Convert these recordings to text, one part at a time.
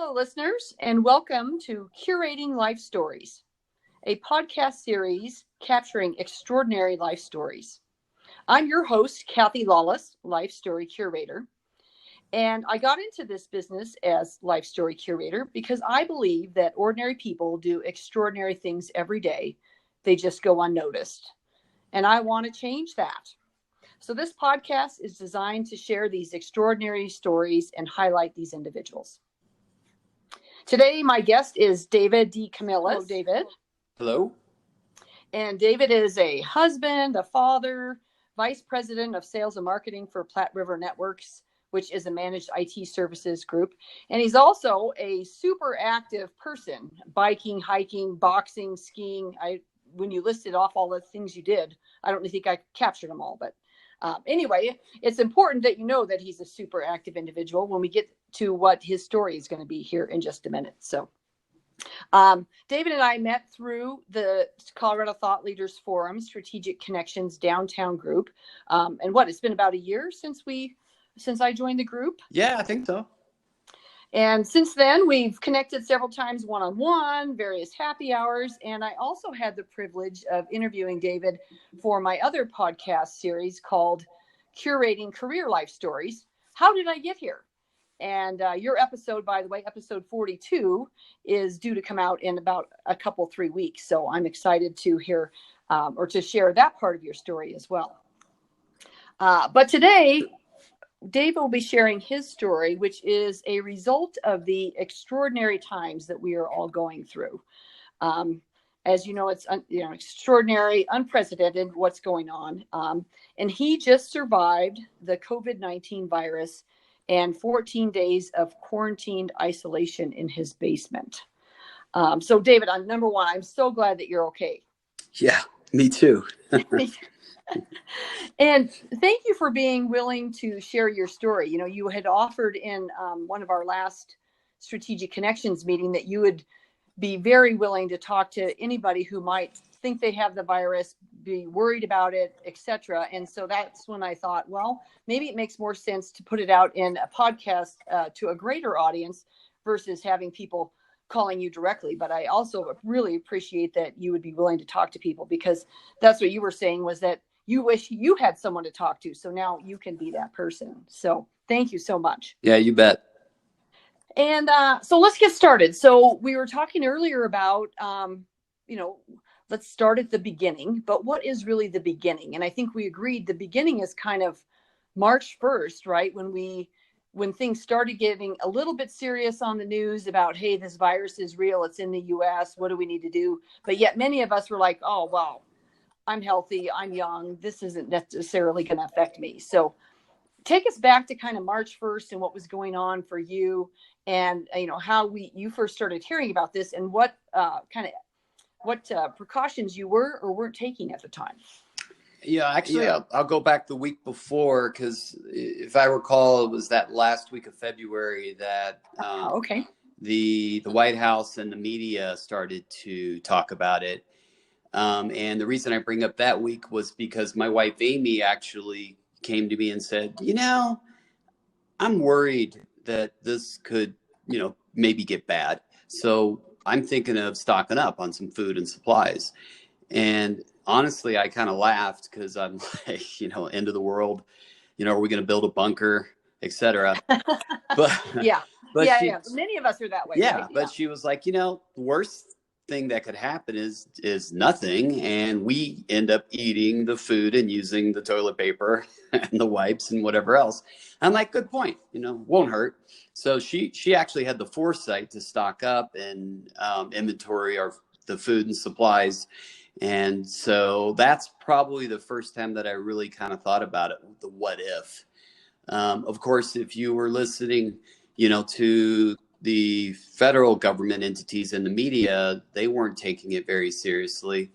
Hello, listeners, and welcome to Curating Life Stories, a podcast series capturing extraordinary life stories. I'm your host, Kathy Lawless, Life Story Curator, and I got into this business as Life Story Curator because I believe that ordinary people do extraordinary things every day. They just go unnoticed, and I want to change that. So this podcast is designed to share these extraordinary stories and highlight these individuals. Today, my guest is David DeCamillis. Hello, David. Hello. And David is a husband, a father, vice president of sales and marketing for Platte River Networks, which is a managed IT services group. And he's also a super active person, biking, hiking, boxing, skiing. When you listed off all the things you did, I don't think I captured them all, but anyway, it's important that you know that he's a super active individual when we get to what his story is going to be here in just a minute. So David and I met through the Colorado Thought Leaders Forum Strategic Connections Downtown group. It's been about a year since I joined the group. Yeah, I think so. And since then, we've connected several times one-on-one, various happy hours. And I also had the privilege of interviewing David for my other podcast series called Curating Career Life Stories. How did I get here? And your episode, by the way, episode 42, is due to come out in about 3 weeks. So I'm excited to hear or to share that part of your story as well. But today, Dave will be sharing his story, which is a result of the extraordinary times that we are all going through. As you know, it's extraordinary, unprecedented what's going on. And he just survived the COVID-19 virus and 14 days of quarantined isolation in his basement. So, David, number one, I'm so glad that you're okay. Yeah, me too. And thank you for being willing to share your story. You know, you had offered in one of our last Strategic Connections meeting that you would be very willing to talk to anybody who might think they have the virus, be worried about it, etc. And so that's when I thought, well, maybe it makes more sense to put it out in a podcast to a greater audience versus having people calling you directly. But I also really appreciate that you would be willing to talk to people, because that's what you were saying, was that you wish you had someone to talk to. So now you can be that person. So thank you so much. Yeah, you bet. And so let's get started. So we were talking earlier about, let's start at the beginning. But what is really the beginning? And I think we agreed the beginning is kind of March 1st, right? When things started getting a little bit serious on the news about, hey, this virus is real. It's in the US. What do we need to do? But yet many of us were like, oh, wow, I'm healthy, I'm young, this isn't necessarily going to affect me. So take us back to kind of March 1st and what was going on for you, and how you first started hearing about this, and what precautions you were or weren't taking at the time. Yeah, actually, I'll go back the week before, because if I recall, it was that last week of February that the White House and the media started to talk about it. And the reason I bring up that week was because my wife, Amy, actually came to me and said, I'm worried that this could, maybe get bad. So I'm thinking of stocking up on some food and supplies. And honestly, I kind of laughed, because I'm like, end of the world, are we going to build a bunker, etc. But yeah. Many of us are that way. Yeah, right? But she was like, the worst thing that could happen is nothing, and we end up eating the food and using the toilet paper and the wipes and whatever else. I'm like, good point, won't hurt. So she actually had the foresight to stock up and inventory the food and supplies. And so that's probably the first time that I really kind of thought about it, the what if. Of course, if you were listening to the federal government entities and the media, they weren't taking it very seriously.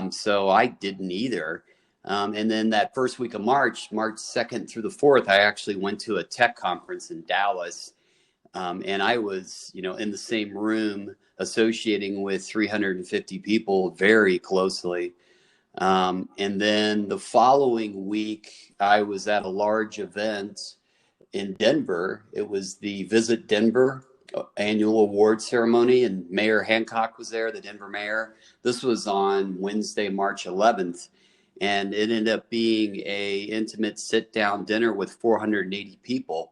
So I didn't either. And then that first week of March 2nd through the 4th, I actually went to a tech conference in Dallas. And I was, in the same room associating with 350 people very closely. And then the following week, I was at a large event in Denver. It was the Visit Denver annual award ceremony, and Mayor Hancock was there, the Denver mayor. This was on Wednesday, March 11th, and it ended up being a intimate sit-down dinner with 480 people.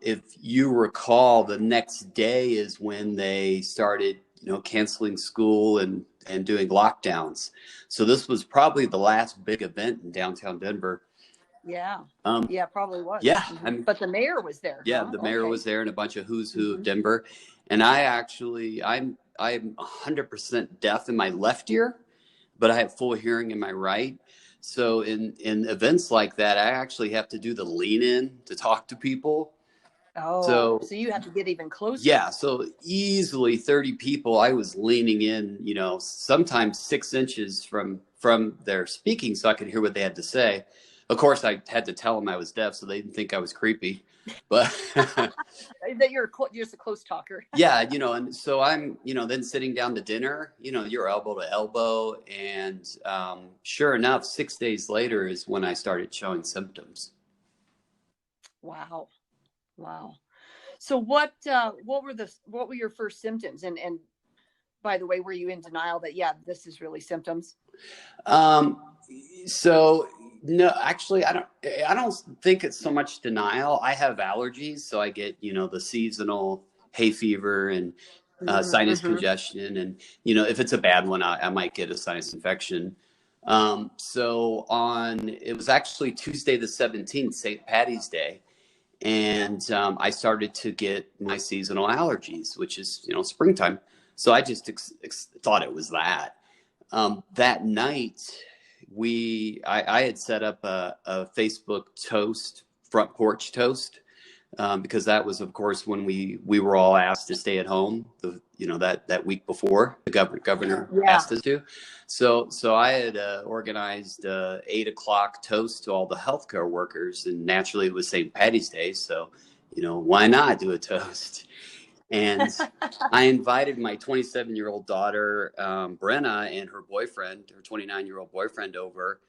If you recall, the next day is when they started, canceling school and doing lockdowns. So this was probably the last big event in downtown Denver. Yeah. Um, Yeah, probably was. yeah, Mm-hmm. But the mayor was there. yeah, huh? the mayor Okay. was there and a bunch of who's who Mm-hmm. of Denver. And I'm 100% deaf in my left ear, but I have full hearing in my right. So in events like that, I actually have to do the lean in to talk to people. Oh, So so you have to get even closer. yeah, so easily 30 people. I was leaning in, sometimes 6 inches from their speaking, so I could hear what they had to say. Of course, I had to tell them I was deaf, so they didn't think I was creepy. But That you're just a close talker. yeah, and so I'm, then sitting down to dinner, you're elbow to elbow, and sure enough, 6 days later is when I started showing symptoms. Wow. Wow. So what were your first symptoms? And by the way, were you in denial that, yeah, this is really symptoms? Um, so no, actually, I don't think it's so much denial. I have allergies, so I get, the seasonal hay fever and sinus Mm-hmm. congestion. And, if it's a bad one, I might get a sinus infection. So it was actually Tuesday the 17th, St. Patty's Day. And I started to get my seasonal allergies, which is, springtime. So I just thought it was that. That night, I had set up a Facebook toast, front porch toast, because that was, of course, when we were all asked to stay at home. That week before the governor asked us to. So I had organized 8 o'clock toast to all the healthcare workers, and naturally it was St. Patty's Day, so why not do a toast? And I invited my 27-year-old daughter, Brenna, and her boyfriend, her 29-year-old boyfriend, over.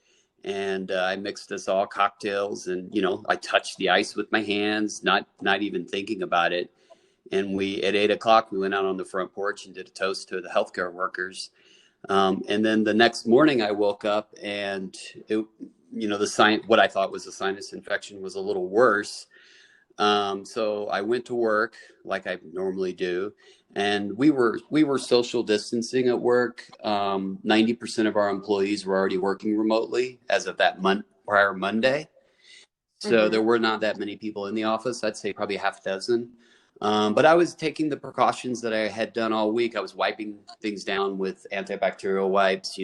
And I mixed us all cocktails, and I touched the ice with my hands, not even thinking about it. And at 8 o'clock, we went out on the front porch and did a toast to the healthcare workers. And then the next morning, I woke up, and what I thought was a sinus infection was a little worse. So I went to work like I normally do, and we were social distancing at work. 90% of our employees were already working remotely as of that prior Monday. So there were not that many people in the office. I'd say probably half a dozen. But I was taking the precautions that I had done all week. I was wiping things down with antibacterial wipes,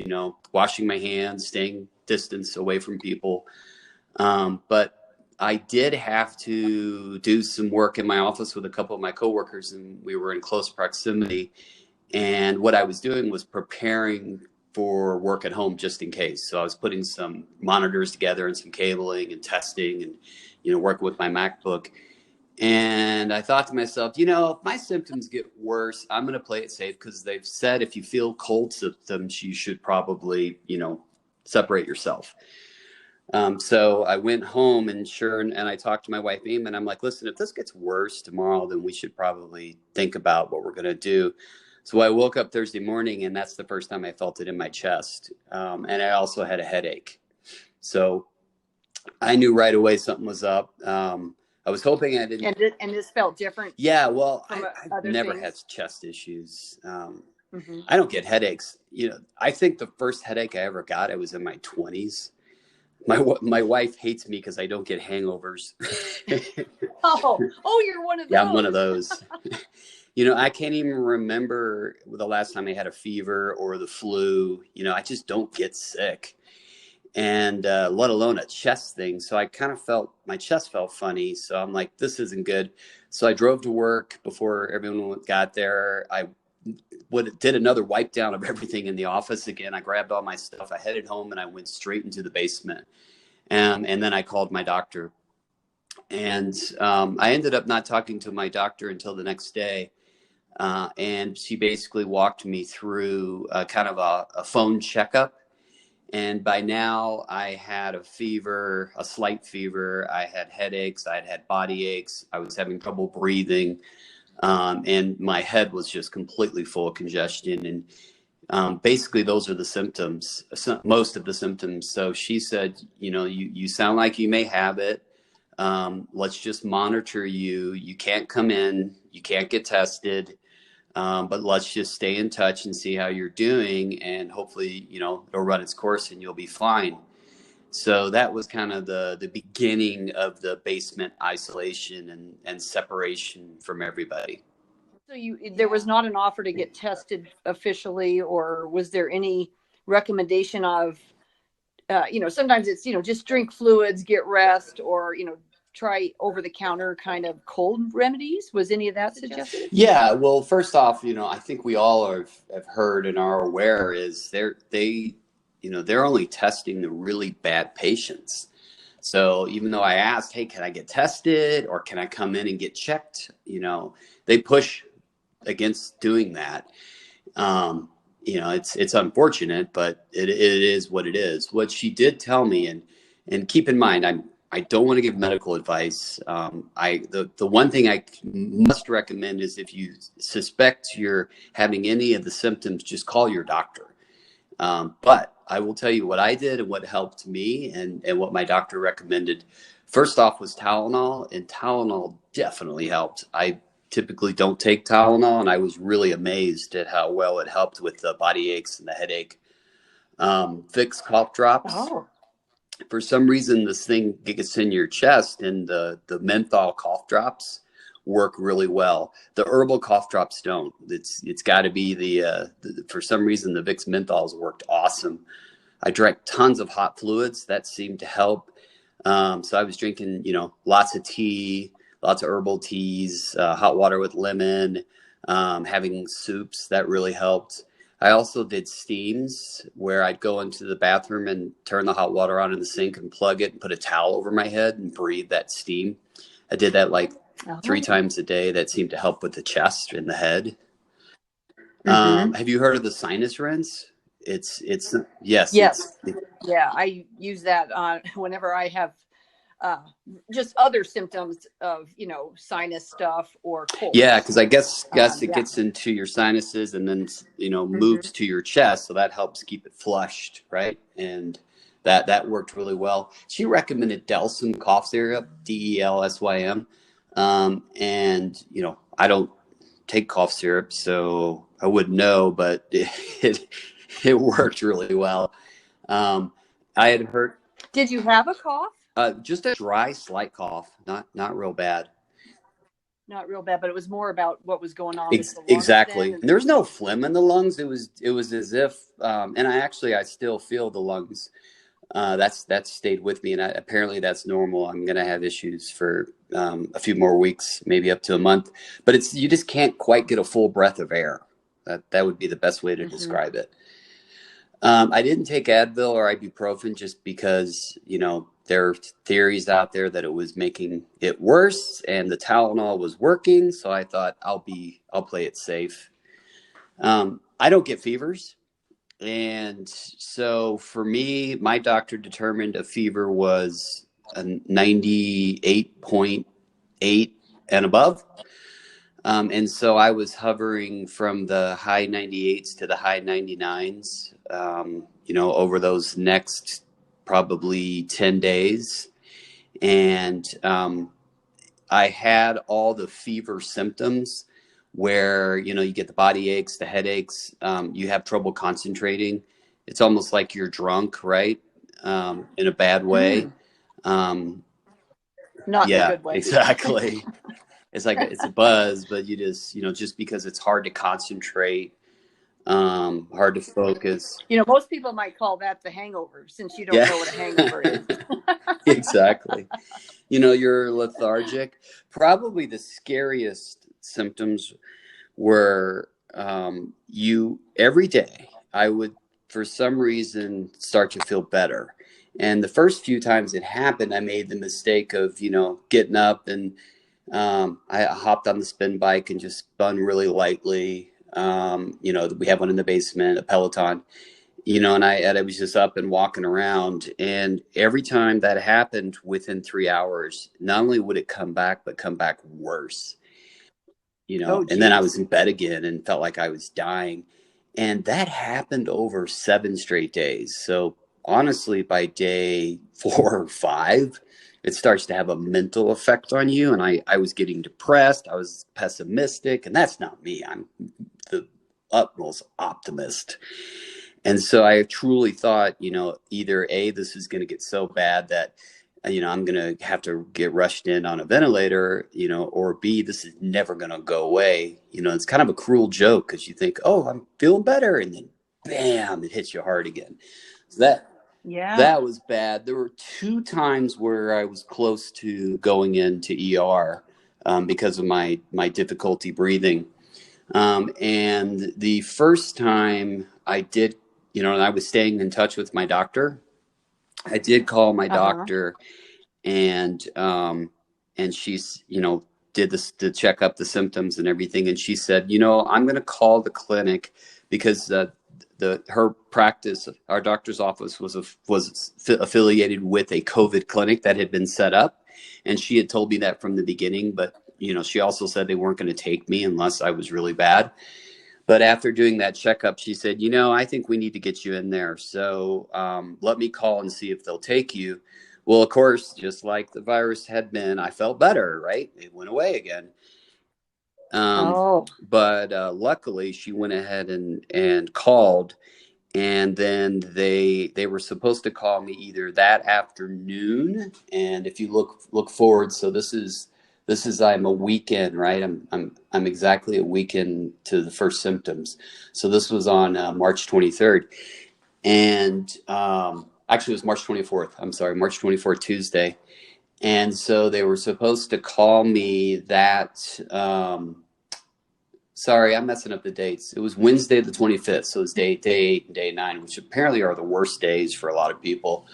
washing my hands, staying distance away from people. But I did have to do some work in my office with a couple of my coworkers, and we were in close proximity. And what I was doing was preparing for work at home just in case. So I was putting some monitors together and some cabling and testing and, working with my MacBook. And I thought to myself, if my symptoms get worse, I'm going to play it safe, because they've said if you feel cold symptoms, you should probably, separate yourself. So I went home and I talked to my wife, Amy, and I'm like, listen, if this gets worse tomorrow, then we should probably think about what we're going to do. So I woke up Thursday morning, and that's the first time I felt it in my chest. And I also had a headache. So I knew right away something was up. I was hoping I didn't. And this felt different. Yeah, well, I've never had chest issues. I don't get headaches. I think the first headache I ever got, I was in my 20s. My wife hates me because I don't get hangovers. You're one of those. Yeah, I'm one of those. I can't even remember the last time I had a fever or the flu. I just don't get sick, and let alone a chest thing. So I kind of felt my chest felt funny. So I'm like, this isn't good. So I drove to work before everyone got there. I did another wipe down of everything in the office again. I grabbed all my stuff. I headed home, and I went straight into the basement. And then I called my doctor. And I ended up not talking to my doctor until the next day. And she basically walked me through kind of a phone checkup. And by now I had a fever, a slight fever. I had headaches. I had body aches. I was having trouble breathing. And my head was just completely full of congestion. And basically those are the symptoms, most of the symptoms. So she said, you sound like you may have it. Let's just monitor you. You can't come in, you can't get tested. But let's just stay in touch and see how you're doing. And hopefully, it'll run its course and you'll be fine. So that was kind of the beginning of the basement isolation and separation from everybody. So there was not an offer to get tested officially, or was there any recommendation of, sometimes it's, just drink fluids, get rest, or, try over-the-counter kind of cold remedies? Was any of that suggested? Yeah, well, first off, I think we all have heard and are aware is they're only testing the really bad patients. So even though I asked, hey, can I get tested or can I come in and get checked? They push against doing that. It's unfortunate, but it is what it is. What she did tell me, and keep in mind, I don't want to give medical advice. The one thing I must recommend is if you suspect you're having any of the symptoms, just call your doctor. But I will tell you what I did and what helped me and what my doctor recommended. First off was Tylenol, and Tylenol definitely helped. I typically don't take Tylenol, and I was really amazed at how well it helped with the body aches and the headache. Vicks cough drops. Oh. For some reason, this thing gets in your chest, and the menthol cough drops work really well. The herbal cough drops don't. It's got to be for some reason, the Vicks menthols worked awesome. I drank tons of hot fluids. That seemed to help. So I was drinking, lots of tea, lots of herbal teas, hot water with lemon, having soups. That really helped. I also did steams where I'd go into the bathroom and turn the hot water on in the sink and plug it and put a towel over my head and breathe that steam. I did that like 3 times a day. That seemed to help with the chest and the head. Mm-hmm. Have you heard of the sinus rinse? Yes. Yeah, I use that whenever I have just other symptoms of, sinus stuff or cold. Yeah, because I guess it gets into your sinuses and then, moves to your chest. So that helps keep it flushed, right? And that worked really well. She recommended Delsym cough syrup, DELSYM. And, I don't take cough syrup, so I wouldn't know, but it worked really well. I had heard. Did you have a cough? Just a dry, slight cough, not real bad. Not real bad, but it was more about what was going on. Exactly. There was no phlegm in the lungs. It was as if, and I still feel the lungs. That's stayed with me, and apparently that's normal. I'm going to have issues for a few more weeks, maybe up to a month. But you just can't quite get a full breath of air. That would be the best way to describe it. I didn't take Advil or ibuprofen just because, there are theories out there that it was making it worse and the Tylenol was working. So I thought I'll play it safe. I don't get fevers. And so for me, my doctor determined a fever was a 98.8 and above. And so I was hovering from the high 98s to the high 99s, over those next probably 10 days. And I had all the fever symptoms where, you get the body aches, the headaches, you have trouble concentrating. It's almost like you're drunk, right? In a bad way. Not in a good way. Exactly. It's like it's a buzz, but you just because it's hard to concentrate, hard to focus. Most people might call that the hangover, since you don't know what a hangover is. Exactly. You're lethargic. Probably the scariest symptoms were every day I would, for some reason, start to feel better. And the first few times it happened, I made the mistake of, getting up and I hopped on the spin bike and just spun really lightly. We have one in the basement, a Peloton, and I was just up and walking around. And every time that happened, within 3 hours, not only would it come back, but come back worse. Oh, and then I was geez. in bed again and felt like I was dying. And that happened over 7 straight days. So honestly, by day 4 or 5, it starts to have a mental effect on you. And I was getting depressed. I was pessimistic. And that's not me. I'm the utmost optimist. And so I truly thought, either A, this is going to get so bad that, I'm going to have to get rushed in on a ventilator, or B, this is never going to go away. It's kind of a cruel joke because you think, oh, I'm feeling better. And then bam, it hits you hard again. So Yeah. that was bad. There were 2 times where I was close to going into ER because of my difficulty breathing. And the first time I did, and I was staying in touch with my doctor. I did call my Uh-huh. doctor, and she's, did this to check up the symptoms and everything. And she said, I'm going to call the clinic because her practice, our doctor's office was affiliated with a COVID clinic that had been set up. And she had told me that from the beginning, but she also said they weren't going to take me unless I was really bad. But after doing that checkup, she said, I think we need to get you in there. So let me call and see if they'll take you. Well, of course, just like the virus had been, I felt better, right? It went away again. Oh. But luckily, she went ahead and called. And then they were supposed to call me either that afternoon. And if you look forward, so this is I'm a weekend, right? I'm exactly a weekend to the first symptoms. So this was on March 23rd, and actually it was March 24th. I'm sorry, March 24th, Tuesday. And so they were supposed to call me that. Sorry, I'm messing up the dates. It was Wednesday the 25th, so it's day 8 and day 9, which apparently are the worst days for a lot of people.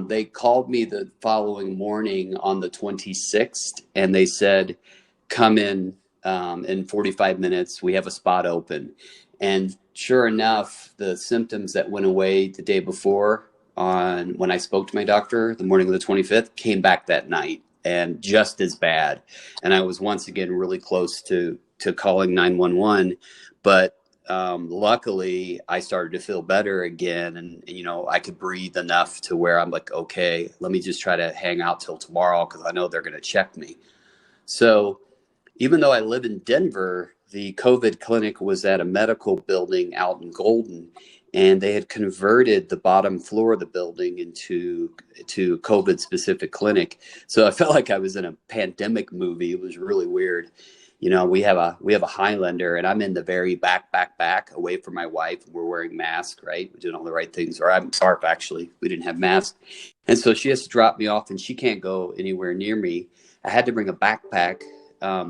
They called me the following morning on the 26th, and they said, come in 45 minutes. We have a spot open. And sure enough, the symptoms that went away the day before on when I spoke to my doctor the morning of the 25th came back that night and just as bad. And I was once again really close to calling 911, but luckily I started to feel better again, and I could breathe enough to where I'm like, okay, let me just try to hang out till tomorrow because I know they're going to check me. So even though I live in Denver, the COVID clinic was at a medical building out in Golden, and they had converted the bottom floor of the building into COVID specific clinic. So I felt like I was in a pandemic movie. It was really weird. We have a Highlander, and I'm in the very back away from my wife. We're wearing masks, right? We're doing all the right things. Or I'm SARP, actually. We didn't have masks. And so she has to drop me off, and she can't go anywhere near me. I had to bring a backpack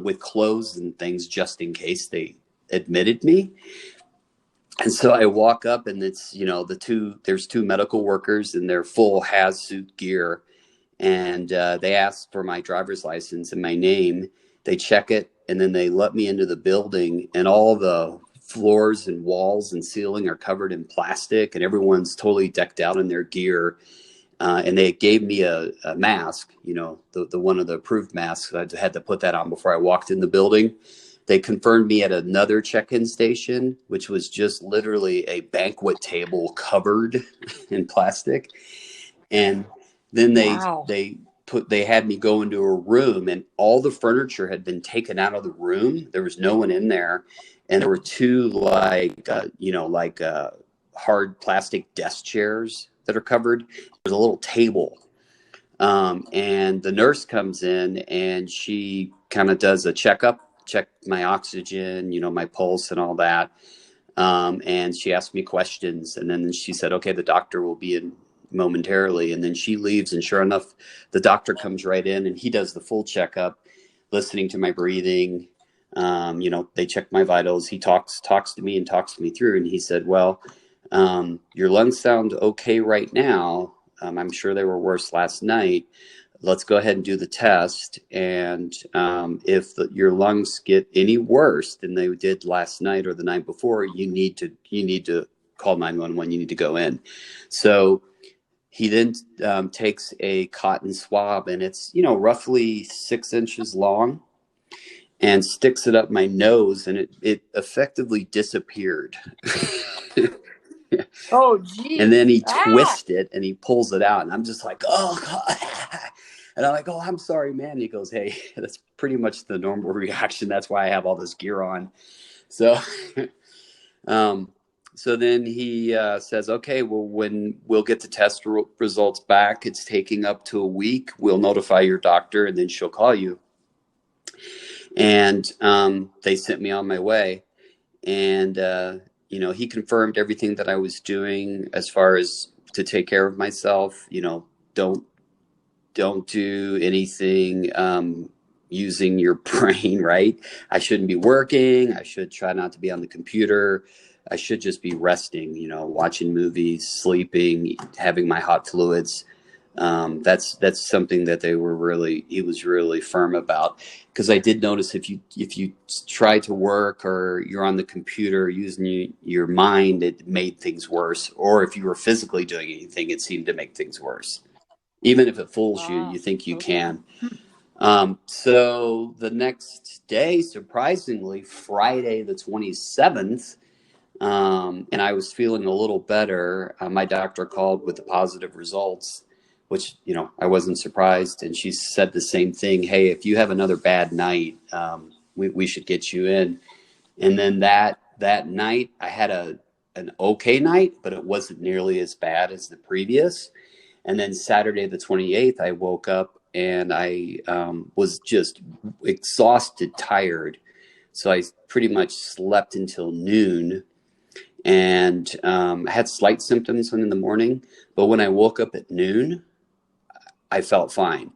with clothes and things just in case they admitted me. And so I walk up, and it's, there's 2 medical workers in their full hazmat gear. And they ask for my driver's license and my name. They check it, and then they let me into the building, and all the floors and walls and ceiling are covered in plastic, and everyone's totally decked out in their gear. And they gave me a mask, the one of the approved masks. I had to put that on before I walked in the building. They confirmed me at another check-in station, which was just literally a banquet table covered in plastic. And then Wow. they had me go into a room, and all the furniture had been taken out of the room. There was no one in there. And there were 2 hard plastic desk chairs that are covered. There's a little table. And the nurse comes in, and she kind of does a checkup, check my oxygen, my pulse and all that. And she asked me questions, and then she said, okay, the doctor will be in momentarily. And then she leaves, and sure enough, the doctor comes right in, and he does the full checkup, listening to my breathing. They check my vitals. He talks to me and talks me through. And he said, well, your lungs sound okay right now. I'm sure they were worse last night. Let's go ahead and do the test. And if your lungs get any worse than they did last night or the night before, you need to call 911. You need to go in. So he then takes a cotton swab, and it's roughly 6 inches long. and sticks it up my nose, and it effectively disappeared. Oh, And geez. then he Ah. twists it and he pulls it out, and I'm just like, oh God. And I'm like, oh, I'm sorry, man. And he goes, hey, that's pretty much the normal reaction. That's why I have all this gear on. So, um, so then he says, okay, well, when we'll get the test results back, it's taking up to a week. We'll notify your doctor, and then she'll call you. And they sent me on my way. And he confirmed everything that I was doing as far as to take care of myself. Don't do anything using your brain, right? I shouldn't be working. I should try not to be on the computer. I should just be resting, watching movies, sleeping, having my hot fluids. That's something that he was really firm about, because I did notice if you try to work or you're on the computer using your mind, it made things worse. Or if you were physically doing anything, it seemed to make things worse. Even if it fools you, you think you Okay. can. So the next day, surprisingly, Friday the 27th, and I was feeling a little better. My doctor called with the positive results, which, I wasn't surprised. And she said the same thing. Hey, if you have another bad night, we should get you in. And then that night I had an okay night, but it wasn't nearly as bad as the previous. And then Saturday the 28th, I woke up and I was just exhausted, tired. So I pretty much slept until noon, and I had slight symptoms in the morning. But when I woke up at noon, I felt fine.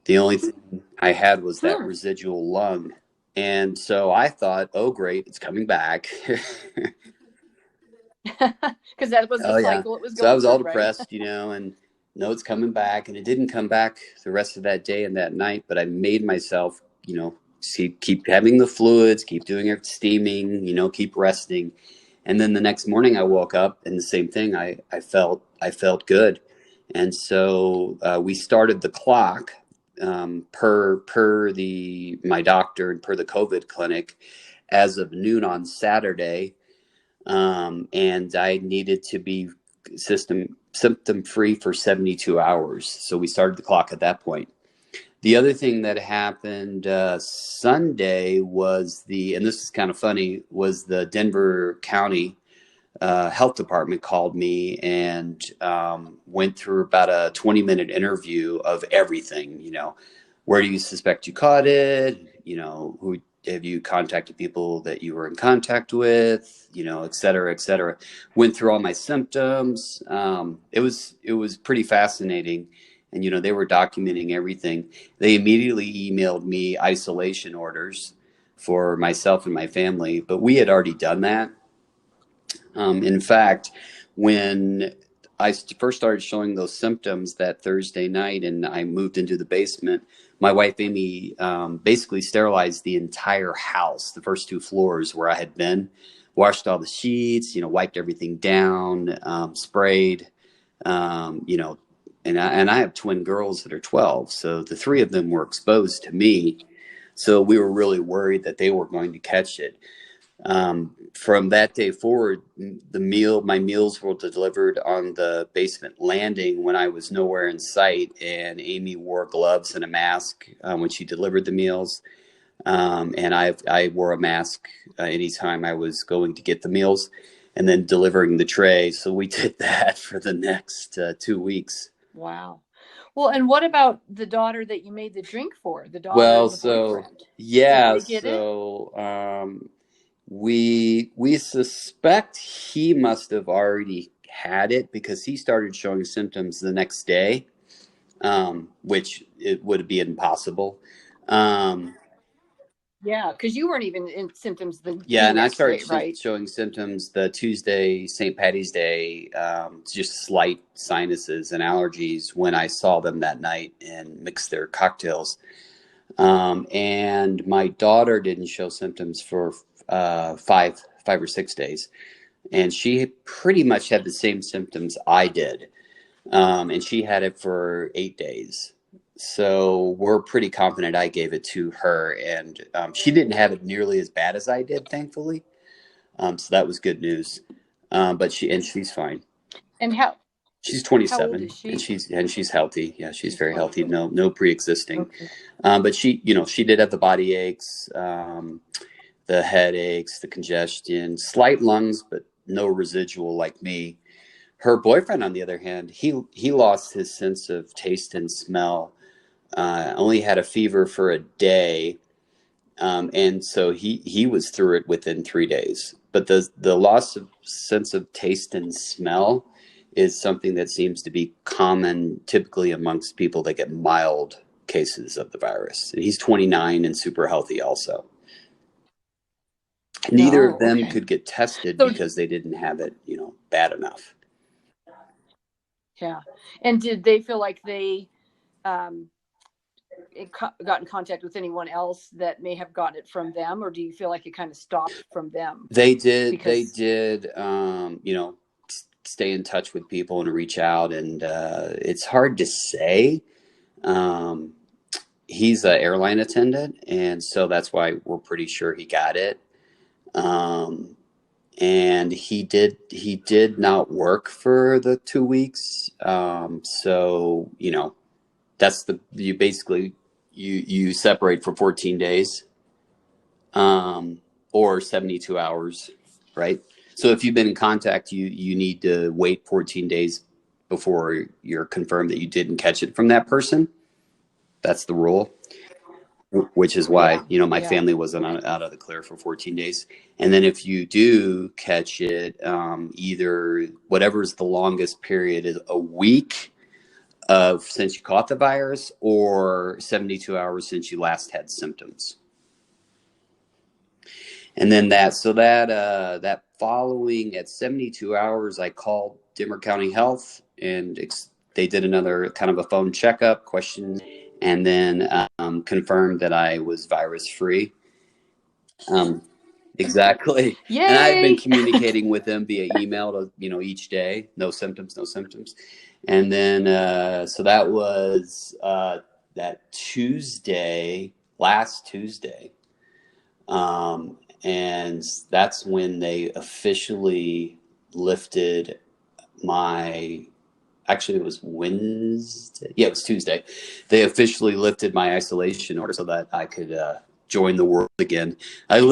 The only thing I had was that residual lung. And so I thought, oh, great, it's coming back. Because that was the Oh, yeah. cycle it was So I going was all through, right? depressed, and no, it's coming back. And it didn't come back the rest of that day and that night. But I made myself, keep having the fluids, keep doing it, steaming, keep resting. And then the next morning I woke up and the same thing. I felt good. And so we started the clock per my doctor and per the COVID clinic as of noon on Saturday. And I needed to be symptom free for 72 hours. So we started the clock at that point. The other thing that happened Sunday and this is kind of funny, was the Denver County health department called me and went through about a 20-minute interview of everything. Where do you suspect you caught it? Who have you contacted, people that you were in contact with? Et cetera, et cetera. Went through all my symptoms. It was pretty fascinating. And, they were documenting everything. They immediately emailed me isolation orders for myself and my family, but we had already done that. In fact, when I first started showing those symptoms that Thursday night and I moved into the basement, my wife, Amy, basically sterilized the entire house, the first two floors where I had been, washed all the sheets, wiped everything down, sprayed, and I have twin girls that are 12. So the three of them were exposed to me. So we were really worried that they were going to catch it. From that day forward, my meals were delivered on the basement landing when I was nowhere in sight, and Amy wore gloves and a mask when she delivered the meals. And I wore a mask anytime I was going to get the meals and then delivering the tray. So we did that for the next 2 weeks. Wow. Well, and what about the daughter that you made the drink for? The daughter Well, and the so boyfriend? Did yeah, they get it? we suspect he must have already had it because he started showing symptoms the next day, which it would be impossible. Yeah, because you weren't even in symptoms the Yeah, and I next started day, right? showing symptoms the Tuesday, St. Patty's Day, just slight sinuses and allergies when I saw them that night and mixed their cocktails. And my daughter didn't show symptoms for 5 or 6 days, and she pretty much had the same symptoms I did, and she had it for 8 days. So we're pretty confident I gave it to her, and she didn't have it nearly as bad as I did, thankfully. So that was good news. But she's fine. And She's how old 27, is and she? she's healthy. Yeah, she's She's very healthy. 27. No pre-existing. Okay. But she did have the body aches, the headaches, the congestion, slight lungs, but no residual like me. Her boyfriend, on the other hand, he lost his sense of taste and smell. Only had a fever for a day, and so he was through it within 3 days. But the loss of sense of taste and smell is something that seems to be common, typically amongst people that get mild cases of the virus. And he's 29 and super healthy also. Neither of Oh, them okay. could get tested So because they didn't have it, bad enough. yeah. And did they feel like they um, got in contact with anyone else that may have gotten it from them, or do you feel like it kind of stopped from them? They did. They Because did. Stay in touch with people and reach out, and it's hard to say. Um, he's an airline attendant, and so that's why we're pretty sure he got it. And he did not work for the 2 weeks. So that's you separate for 14 days, or 72 hours, right? So if you've been in contact, you need to wait 14 days before you're confirmed that you didn't catch it from that person. That's the rule, which is why, yeah, my yeah. family wasn't out of the clear for 14 days. And then if you do catch it, either whatever's the longest period is a week of since you caught the virus, or 72 hours since you last had symptoms. And then that following at 72 hours, I called Dimmer County Health, and they did another kind of a phone checkup question, and then confirmed that I was virus free. Exactly. And I had been Yay! communicating with them via email to, each day, no symptoms, no symptoms. And then, so that was that Tuesday, last Tuesday. And that's when they officially lifted actually, it was Wednesday. Yeah, it was Tuesday. They officially lifted my isolation order so that I could join the world again. It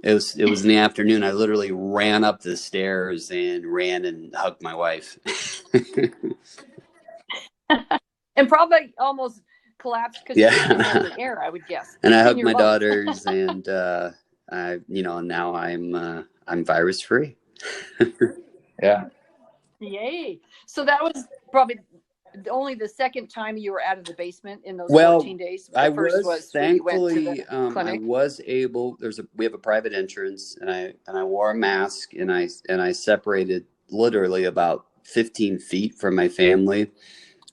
was in the afternoon. I literally ran up the stairs and ran and hugged my wife. And probably almost collapsed because you didn't have Yeah. any air, I would guess, And I in hugged your my lungs. daughters, and now I'm virus free. Yeah. Yay! So that was probably only the second time you were out of the basement in those Well, 14 days. I The first was was when you went to the thankfully I clinic. was able. We have a private entrance, and I wore a mask, and I separated literally about 15 feet from my family,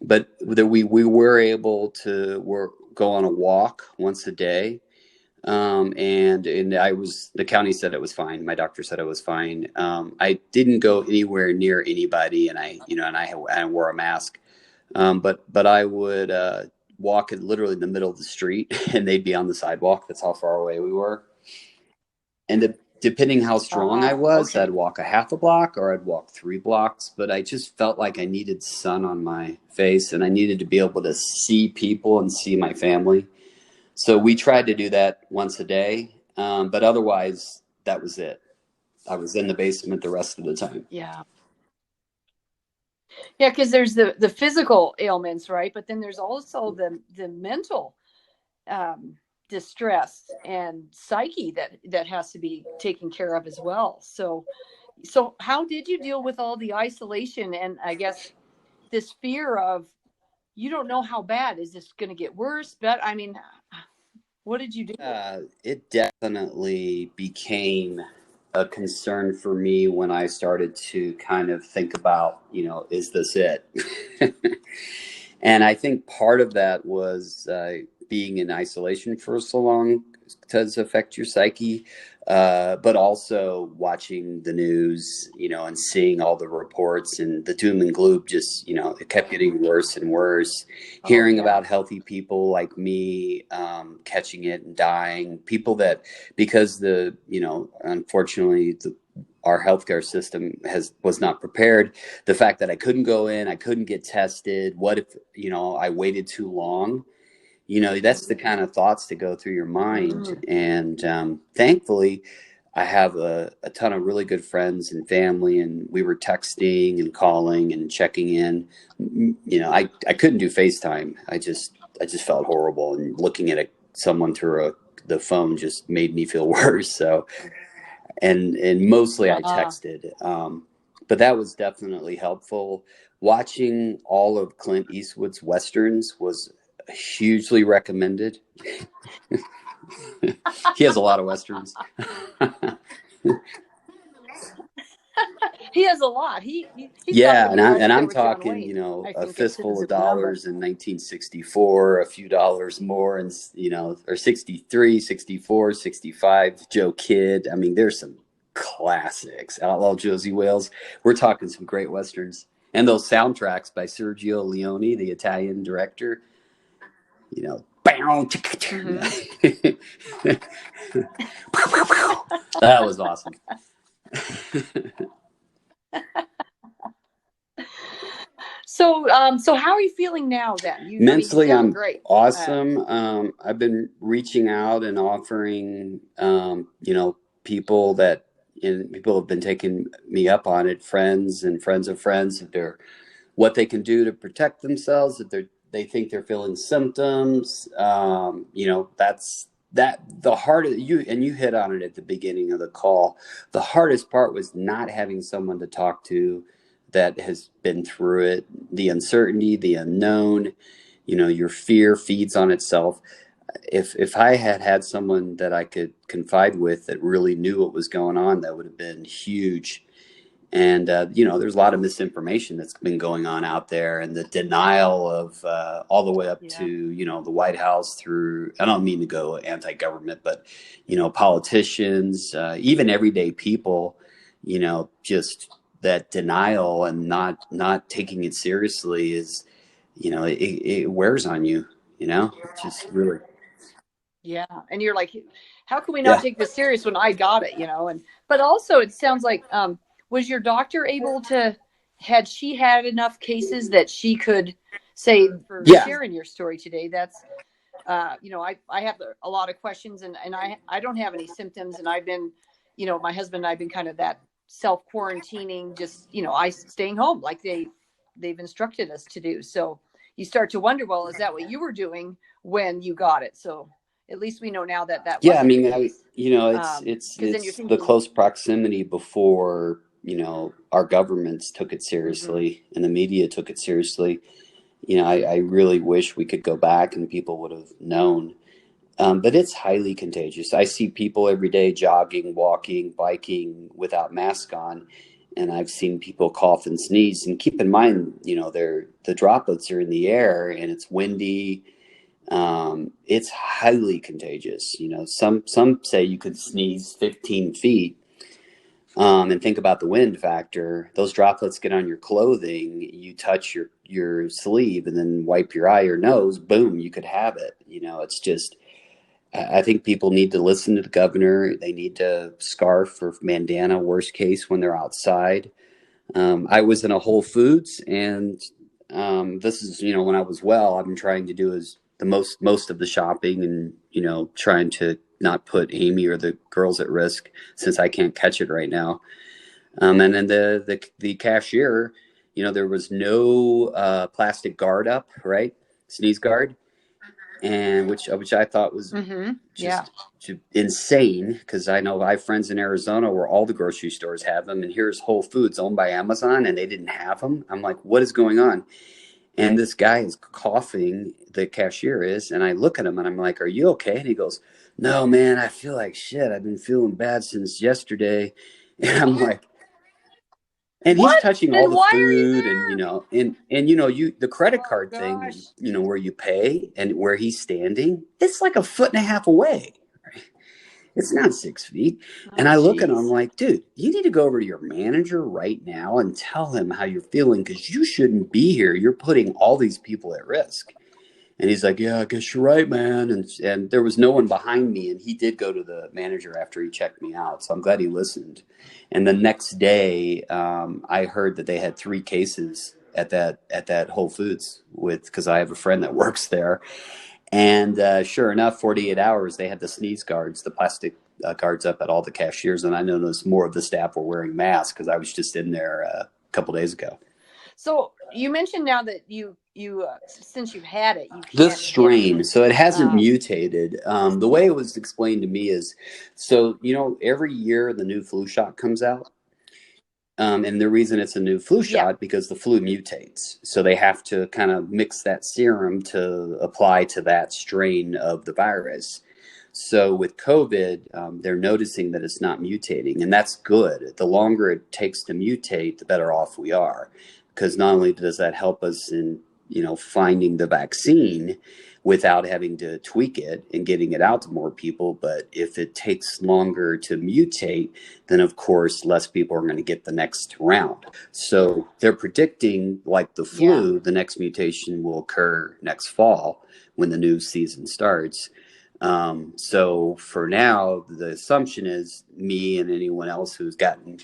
but we were able to go on a walk once a day. And the county said it was fine. My doctor said it was fine. I didn't go anywhere near anybody, and I wore a mask. But I would walk literally in the middle of the street, and they'd be on the sidewalk. That's how far away we were. And depending how strong I was, I'd Okay. walk a half a block or I'd walk 3 blocks. But I just felt like I needed sun on my face, and I needed to be able to see people and see my family. So we tried to do that once a day, but otherwise that was it. I was in the basement the rest of the time. Yeah. Yeah, because there's the physical ailments, right? But then there's also the mental um, distress and psyche that has to be taken care of as well. So how did you deal with all the isolation and I guess this fear of you don't know how bad is this going to get worse? But I mean, what did you do? It definitely became a concern for me when I started to kind of think about, is this it? And I think part of that was being in isolation for so long does affect your psyche. but also watching the news, and seeing all the reports and the doom and gloom, just, it kept getting worse and worse. Hearing about healthy people like me catching it and dying, people that, because unfortunately, our healthcare system was not prepared. The fact that I couldn't go in, I couldn't get tested. What if, I waited too long? That's the kind of thoughts that go through your mind. And thankfully, I have a ton of really good friends and family, and we were texting and calling and checking in. I couldn't do FaceTime. I just felt horrible, and looking at someone through the phone just made me feel worse. So, and mostly I texted, but that was definitely helpful. Watching all of Clint Eastwood's Westerns was hugely recommended. He has a lot of Westerns. He has a lot. I'm talking, a fistful of dollars in 1964, a few dollars more, and or 63, 64, 65. Joe Kidd. I mean, there's some classics. Outlaw Josie Wales. We're talking some great Westerns, and those soundtracks by Sergio Leone, the Italian director. That was awesome. So how are you feeling now then? Mentally, I'm great. Awesome. I've been reaching out and offering, people have been taking me up on it, friends and friends of friends, what they can do to protect themselves, if they think they're feeling symptoms. That's the hardest, you hit on it at the beginning of the call. The hardest part was not having someone to talk to that has been through it, the uncertainty, the unknown. Your fear feeds on itself. If I had someone that I could confide with that really knew what was going on, that would have been huge. And, there's a lot of misinformation that's been going on out there, and the denial of all the way up to, the White House through, I don't mean to go anti-government, but, politicians, even everyday people, just that denial and not taking it seriously is, it wears on you, it's just really. Yeah. And you're like, how can we not take this serious when I got it, but also it sounds like, was your doctor able to, had she had enough cases that she could say, for sharing your story today? That's, I have a lot of questions, and I don't have any symptoms, and I've been, my husband and I've been kind of that self-quarantining, just, I staying home like they've instructed us to do. So you start to wonder, well, is that what you were doing when you got it? So at least we know now that I mean, it's thinking, the close proximity before, our governments took it seriously, and the media took it seriously. I really wish we could go back and people would have known. But it's highly contagious. I see people every day jogging, walking, biking without mask on, and I've seen people cough and sneeze. And keep in mind, the droplets are in the air, and it's windy. It's highly contagious. Some say you could sneeze 15 feet. And think about the wind factor. Those droplets get on your clothing, you touch your sleeve and then wipe your eye or nose, boom, you could have it. It's just, I think people need to listen to the governor. They need to scarf or bandana, worst case, when they're outside. I was in a Whole Foods, and this is, when I was well, I've been trying to do is the most of the shopping, and, trying to not put Amy or the girls at risk, since I can't catch it right now. And then the cashier, there was no plastic guard up, right? Sneeze guard. And which I thought was just insane, because I know I have friends in Arizona where all the grocery stores have them, and here's Whole Foods owned by Amazon, and they didn't have them. I'm like, what is going on? And this guy is coughing, the cashier is, and I look at him and I'm like, are you okay? And he goes, no, man, I feel like shit. I've been feeling bad since yesterday. And I'm like, and he's touching all the food, and the credit card thing, where you pay and where he's standing, it's like 1.5 feet away. Right? It's not 6 feet. And Oh, I look at him, I'm geez. like, dude, you need to go over to your manager right now and tell him how you're feeling because you shouldn't be here. You're putting all these people at risk. And he's like, yeah, I guess you're right, man. And there was no one behind me. And he did go to the manager after he checked me out. So I'm glad he listened. And the next day, I heard that they had 3 cases at that Whole Foods because I have a friend that works there. And sure enough, 48 hours, they had the sneeze guards, the plastic guards up at all the cashiers. And I noticed more of the staff were wearing masks because I was just in there a couple days ago. So you mentioned now that you since you've had it, you The can't get it. strain, so it hasn't mutated. The way it was explained to me is, so, every year the new flu shot comes out. And the reason it's a new flu shot, because the flu mutates. So they have to kind of mix that serum to apply to that strain of the virus. So with COVID, they're noticing that it's not mutating, and that's good. The longer it takes to mutate, the better off we are, because not only does that help us in, finding the vaccine without having to tweak it and getting it out to more people, but if it takes longer to mutate, then of course less people are going to get the next round. So they're predicting, like the flu, the next mutation will occur next fall when the new season starts. So for now, the assumption is me and anyone else who's gotten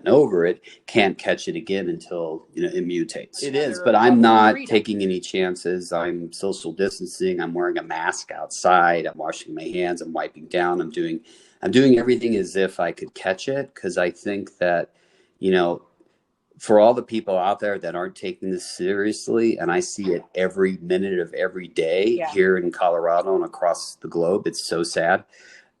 over it can't catch it again until it mutates. It is, but I'm not taking any chances. I'm social distancing. I'm wearing a mask outside. I'm washing my hands. I'm wiping down. I'm doing everything as if I could catch it, because I think that for all the people out there that aren't taking this seriously, and I see it every minute of every day here in Colorado and across the globe, it's so sad.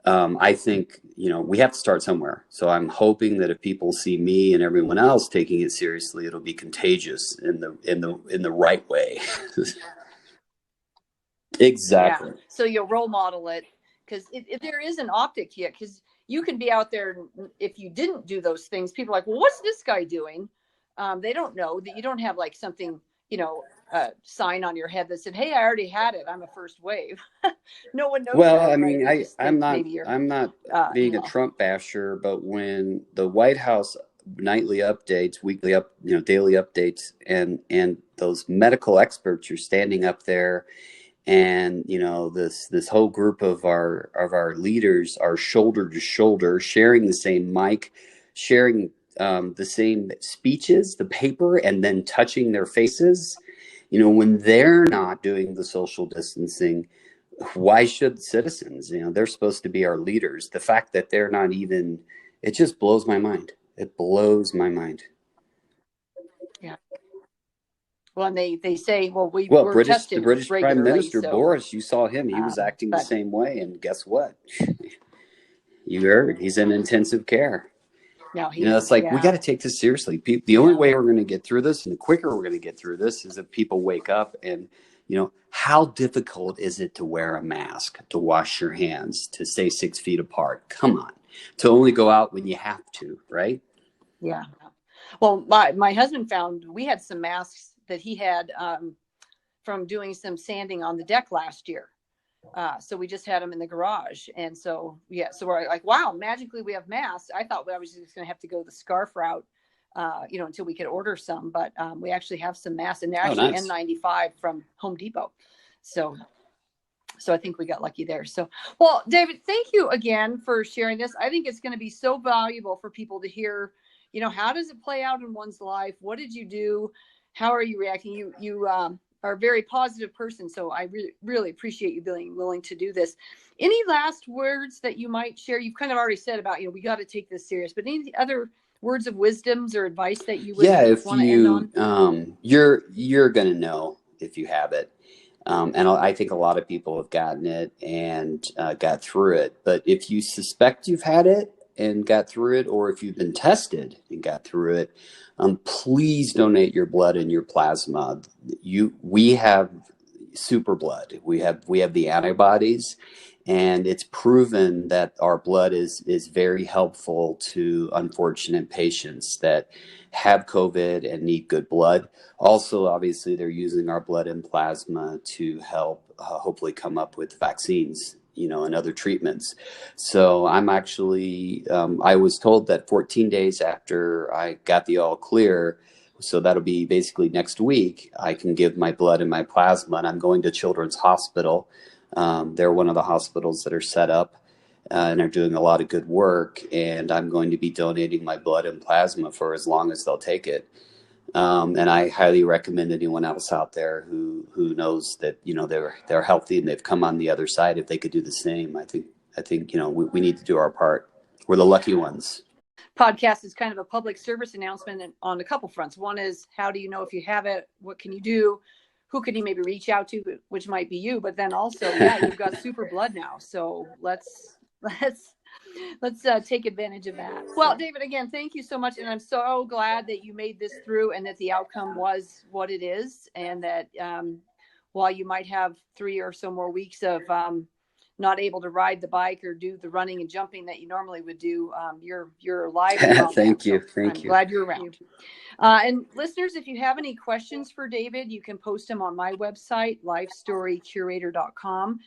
I think, we have to start somewhere. So I'm hoping that if people see me and everyone else taking it seriously, it'll be contagious in the right way. Exactly. Yeah. So you'll role model it, because there is an optic yet, because you can be out there, if you didn't do those things, people are like, well, what's this guy doing? They don't know that you don't have like something, sign on your head that said, hey, I already had it. I'm a first wave. No one knows. Well, that, I mean, right? I'm not being a Trump basher, but when the White House nightly updates, daily updates, and those medical experts are standing up there, and this whole group of our leaders are shoulder to shoulder, sharing the same mic, sharing the same speeches, the paper, and then touching their faces. When they're not doing the social distancing, why should citizens? They're supposed to be our leaders. The fact that they're not even, it just blows my mind. It blows my mind. Yeah. Well, and they say, well, we're tested the British regularly, Prime Minister, so, Boris, you saw him. He was acting the same way. And guess what? You heard he's in intensive care. No, it's like, we got to take this seriously. The only way we're going to get through this, and the quicker we're going to get through this, is if people wake up. And how difficult is it to wear a mask, to wash your hands, to stay 6 feet apart? Come on, to only go out when you have to, right? Yeah. Well, my husband we had some masks that he had from doing some sanding on the deck last year. So we just had them in the garage. And so, so we're like, wow, magically we have masks. I thought I was just going to have to go the scarf route, until we could order some, but we actually have some masks, and they're actually nice. N95 from Home Depot. So I think we got lucky there. So, well, David, thank you again for sharing this. I think it's going to be so valuable for people to hear, how does it play out in one's life? What did you do? How are you reacting? You are a very positive person. So I really, really appreciate you being willing to do this. Any last words that you might share? You've kind of already said about, we got to take this serious, but any other words of wisdoms or advice that you would want to end on? You're going to know if you have it. And I think a lot of people have gotten it and got through it. But if you suspect you've had it and got through it, or if you've been tested and got through it, please donate your blood and your plasma. We have super blood. We have the antibodies, and it's proven that our blood is very helpful to unfortunate patients that have COVID and need good blood. Also, obviously, they're using our blood and plasma to help hopefully come up with vaccines and other treatments. So I'm actually, I was told that 14 days after I got the all clear, so that'll be basically next week, I can give my blood and my plasma, and I'm going to Children's Hospital. They're one of the hospitals that are set up and are doing a lot of good work. And I'm going to be donating my blood and plasma for as long as they'll take it. And I highly recommend anyone else out there who knows that they're healthy and they've come on the other side, if they could do the same. I think we need to do our part. We're the lucky ones. Podcast is kind of a public service announcement on a couple fronts. One is, how do you know if you have it? What can you do? Who could you maybe reach out to, which might be you? But then also, you've got super blood now, so let's take advantage of that. Well, David, again, thank you so much. And I'm so glad that you made this through and that the outcome was what it is. And that while you might have 3 or so more weeks of not able to ride the bike or do the running and jumping that you normally would do, you're alive and well. Thank you. So I'm glad you're around. And listeners, if you have any questions for David, you can post them on my website, lifestorycurator.com.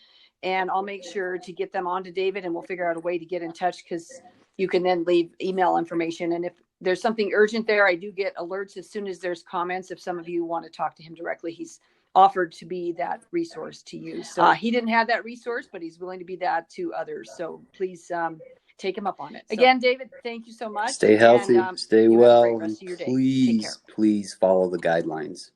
And I'll make sure to get them onto David, and we'll figure out a way to get in touch, because you can then leave email information. And if there's something urgent there, I do get alerts as soon as there's comments. If some of you want to talk to him directly, he's offered to be that resource to you. So he didn't have that resource, but he's willing to be that to others. So please take him up on it. So, again, David, thank you so much. Stay healthy, stay well, and please follow the guidelines.